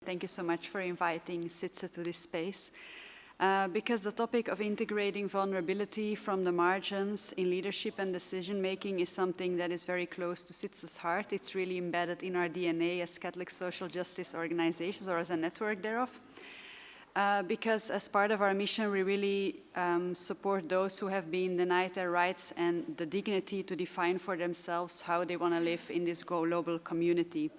Thank you so much for inviting CIDSE to this space. Because the topic of integrating vulnerability from the margins in leadership and decision-making is something that is very close to CIDSE's heart. It's really embedded in our DNA as Catholic social justice organizations, or as a network thereof. Because as part of our mission, we really support those who have been denied their rights and the dignity to define for themselves how they want to live in this global community.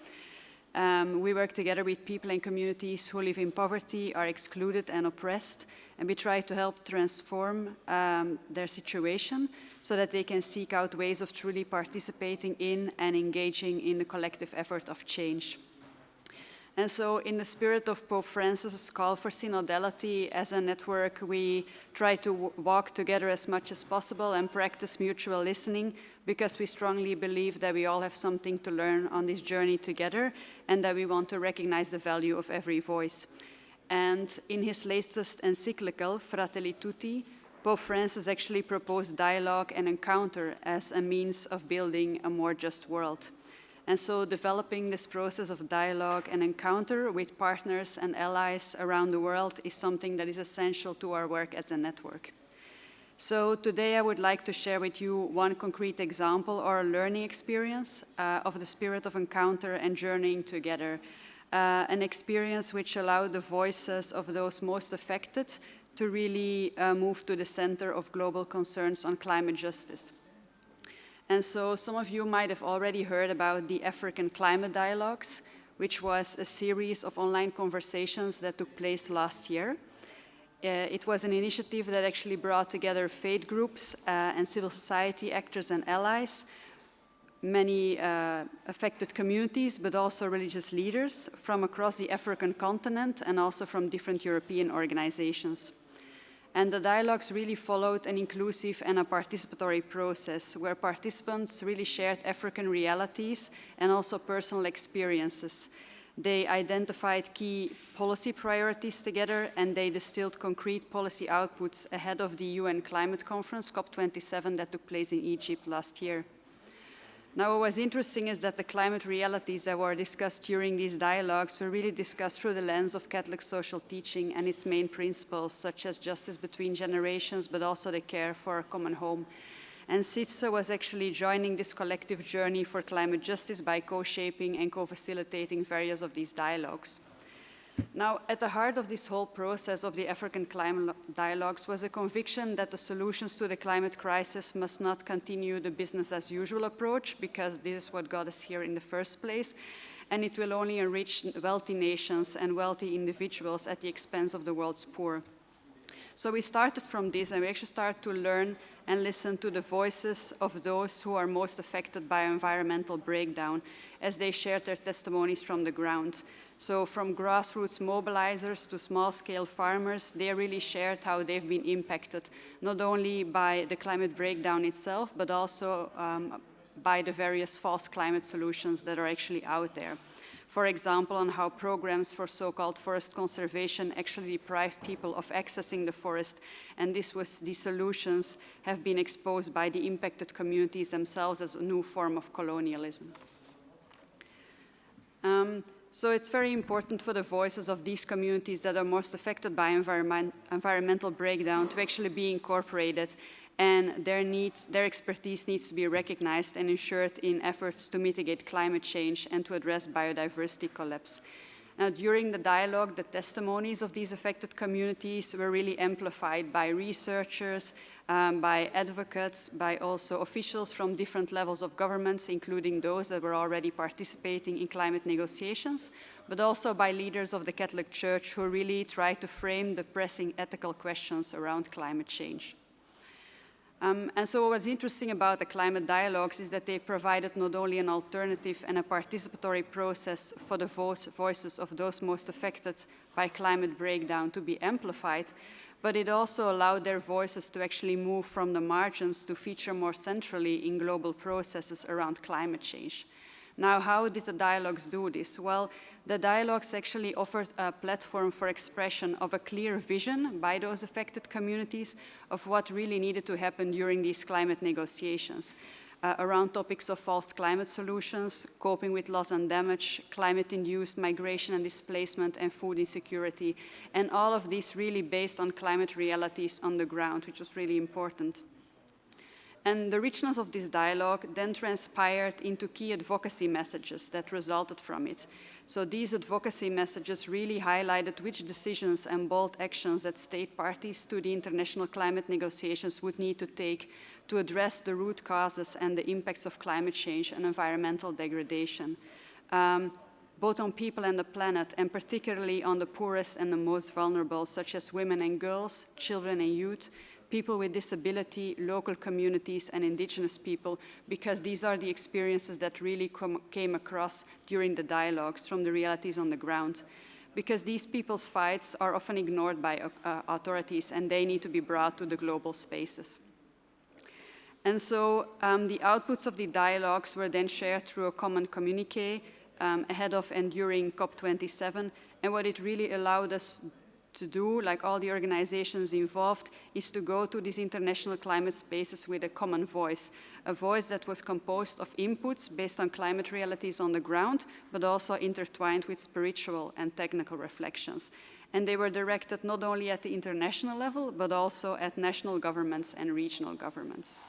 We work together with people and communities who live in poverty, are excluded and oppressed, and we try to help transform their situation so that they can seek out ways of truly participating in and engaging in the collective effort of change. And so in the spirit of Pope Francis's call for synodality as a network, we try to walk together as much as possible and practice mutual listening, because we strongly believe that we all have something to learn on this journey together, and that we want to recognize the value of every voice. And in his latest encyclical, Fratelli Tutti, Pope Francis actually proposed dialogue and encounter as a means of building a more just world. And so developing this process of dialogue and encounter with partners and allies around the world is something that is essential to our work as a network. So today I would like to share with you one concrete example or a learning experience of the spirit of encounter and journeying together. An experience which allowed the voices of those most affected to really move to the center of global concerns on climate justice. And so some of you might have already heard about the African Climate Dialogues, which was a series of online conversations that took place last year. It was an initiative that actually brought together faith groups and civil society actors and allies, many affected communities, but also religious leaders from across the African continent and also from different European organizations. And the dialogues really followed an inclusive and a participatory process where participants really shared African realities and also personal experiences. They identified key policy priorities together, and they distilled concrete policy outputs ahead of the UN climate conference, COP27, that took place in Egypt last year. Now, what was interesting is that the climate realities that were discussed during these dialogues were really discussed through the lens of Catholic social teaching and its main principles, such as justice between generations, but also the care for a common home. And CIDSE was actually joining this collective journey for climate justice by co-shaping and co-facilitating various of these dialogues. Now, at the heart of this whole process of the African Climate Dialogues was a conviction that the solutions to the climate crisis must not continue the business as usual approach, because this is what got us here in the first place, and it will only enrich wealthy nations and wealthy individuals at the expense of the world's poor. So we started from this, and we actually started to learn and listen to the voices of those who are most affected by environmental breakdown as they shared their testimonies from the ground. So from grassroots mobilizers to small-scale farmers, they really shared how they've been impacted, not only by the climate breakdown itself, but also by the various false climate solutions that are actually out there. For example, on how programs for so-called forest conservation actually deprive people of accessing the forest, and these solutions have been exposed by the impacted communities themselves as a new form of colonialism. So it's very important for the voices of these communities that are most affected by environmental breakdown to actually be incorporated, and their expertise needs to be recognized and ensured in efforts to mitigate climate change and to address biodiversity collapse. Now, during the dialogue, the testimonies of these affected communities were really amplified by researchers, by advocates, by also officials from different levels of governments, including those that were already participating in climate negotiations, but also by leaders of the Catholic Church who really tried to frame the pressing ethical questions around climate change. And so what's interesting about the climate dialogues is that they provided not only an alternative and a participatory process for the voices of those most affected by climate breakdown to be amplified, but it also allowed their voices to actually move from the margins to feature more centrally in global processes around climate change. Now, how did the dialogues do this? Well, the dialogues actually offered a platform for expression of a clear vision by those affected communities of what really needed to happen during these climate negotiations. around topics of false climate solutions, coping with loss and damage, climate-induced migration and displacement, and food insecurity. And all of this really based on climate realities on the ground, which was really important. And the richness of this dialogue then transpired into key advocacy messages that resulted from it. So these advocacy messages really highlighted which decisions and bold actions that state parties to the international climate negotiations would need to take to address the root causes and the impacts of climate change and environmental degradation, both on people and the planet, and particularly on the poorest and the most vulnerable, such as women and girls, children and youth, people with disability, local communities, and indigenous people, because these are the experiences that really came across during the dialogues from the realities on the ground. Because these people's fights are often ignored by authorities, and they need to be brought to the global spaces. And so the outputs of the dialogues were then shared through a common communique ahead of and during COP27, and what it really allowed us to do, like all the organizations involved, is to go to these international climate spaces with a common voice, a voice that was composed of inputs based on climate realities on the ground, but also intertwined with spiritual and technical reflections. And they were directed not only at the international level, but also at national governments and regional governments.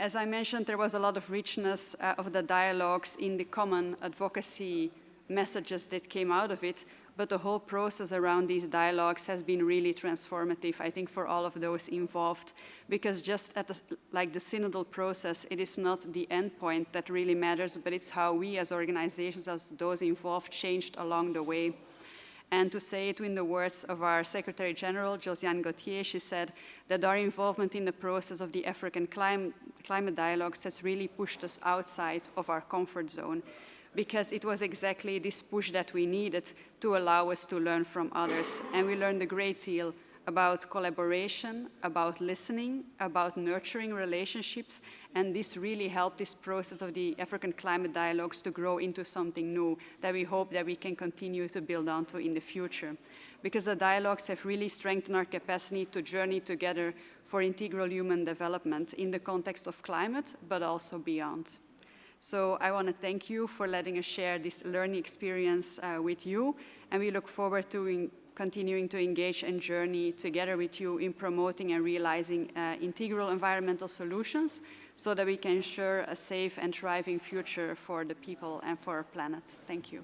As I mentioned, there was a lot of richness of the dialogues in the common advocacy messages that came out of it, but the whole process around these dialogues has been really transformative, I think, for all of those involved, because just at like the synodal process, it is not the end point that really matters, but it's how we as organizations, as those involved, changed along the way. And to say it in the words of our Secretary General, Josiane Gauthier, she said that our involvement in the process of the African climate dialogues has really pushed us outside of our comfort zone, because it was exactly this push that we needed to allow us to learn from others. And we learned a great deal about collaboration, about listening, about nurturing relationships, and this really helped this process of the African climate dialogues to grow into something new that we hope that we can continue to build onto in the future. Because the dialogues have really strengthened our capacity to journey together for integral human development in the context of climate, but also beyond. So I want to thank you for letting us share this learning experience with you, and we look forward to continuing to engage and journey together with you in promoting and realizing integral environmental solutions so that we can ensure a safe and thriving future for the people and for our planet. Thank you.